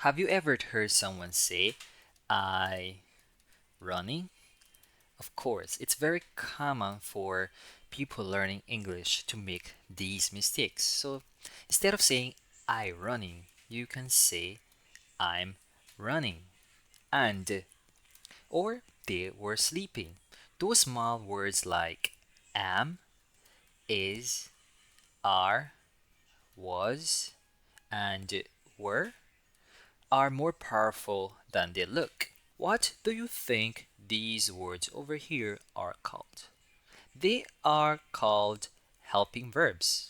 Have you ever heard someone say, I running? Of course, it's very common for people learning English to make these mistakes. So instead of saying I running, you can say I'm running. And or they were sleeping. Those small words like am, is, are, was, and were are more powerful than they look. What do you think these words over here are called? They are called helping verbs.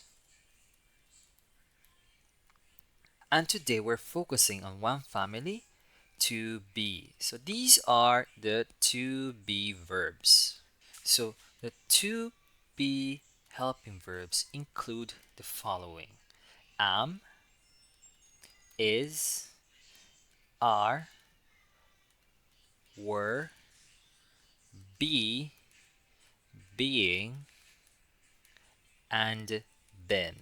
And today we're focusing on one family, to be. So these are the to be verbs. So the to be helping verbs include the following: am, is, are, were, be, being, and been.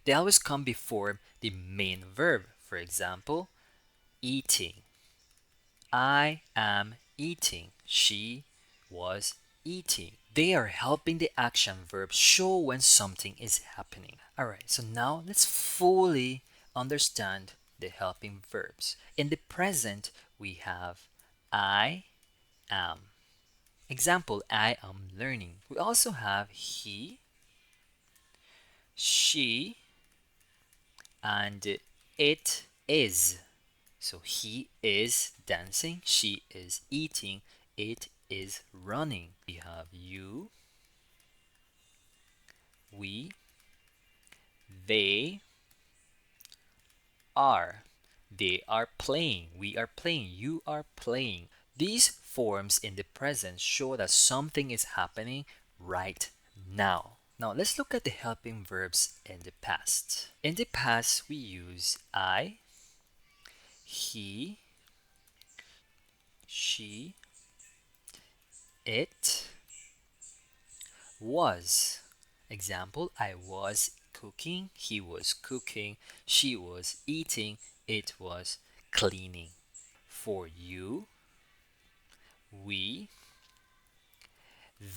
They always come before the main verb. For example, eating. I am eating. She was eating. They are helping the action verb show when something is happening. Alright, so now let's fully understand the helping verbs. In the present, we have I am. Example, I am learning. We also have he, she, and it is. So he is dancing, she is eating, it is running. We have you, we, they are. They are playing. We are playing. You are playing. These forms in the present show that something is happening right now. Now let's look at the helping verbs in the past. In the past, we use I, he, she, it, was. Example, I was cooking, he was cooking, she was eating, it was cleaning. For you, we,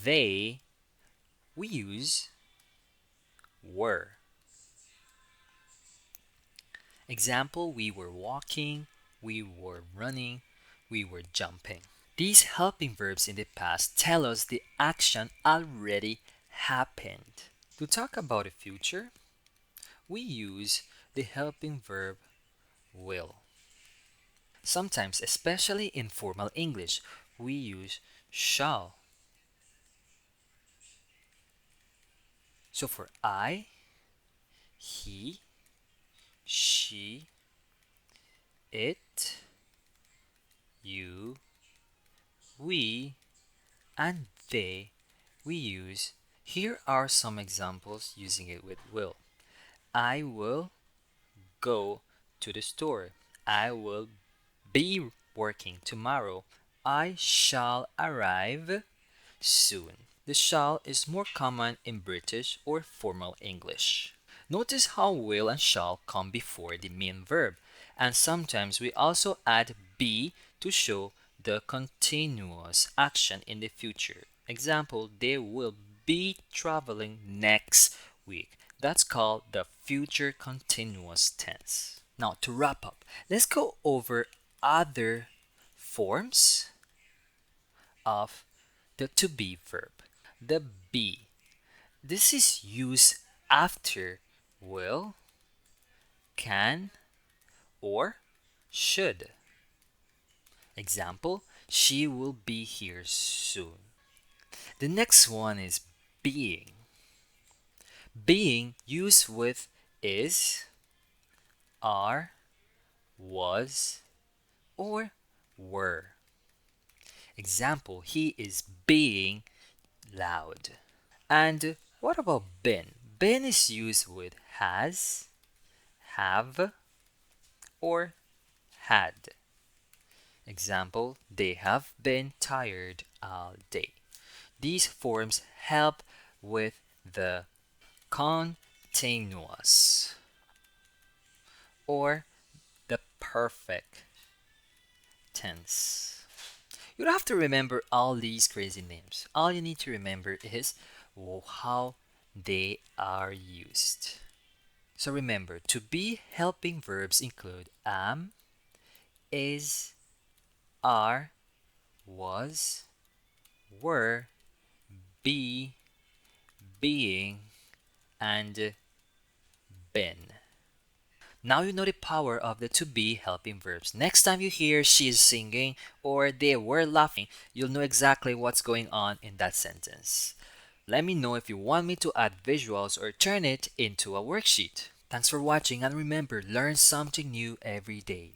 they, we use were. Example, we were walking, we were running, we were jumping. These helping verbs in the past tell us the action already happened. To talk about the future, we use the helping verb will. Sometimes, especially in formal English, we use shall. So for I, he, she, it, you, we, and they, we use. Here are some examples using it with will. I will go to the store. I will be working tomorrow. I shall arrive soon. The shall is more common in British or formal English. Notice how will and shall come before the main verb, and sometimes we also add be to show the continuous action in the future. Example, they will be traveling next week. That's called the future continuous tense. Now, to wrap up, let's go over other forms of the to be verb. The be. This is used after will, can, or should. Example, she will be here soon. The next one is being. Being used with is, are, was, or were. Example, he is being loud. And what about been? Been is used with has, have, or had. Example, they have been tired all day. These forms help with the continuous or perfect tense. You don't have to remember all these crazy names. All you need to remember is how they are used. So remember, to be helping verbs include am, is, are, was, were, be, being, and been. Now you know the power of the to be helping verbs. Next time you hear she is singing or they were laughing, you'll know exactly what's going on in that sentence. Let me know if you want me to add visuals or turn it into a worksheet. Thanks for watching and remember, learn something new every day.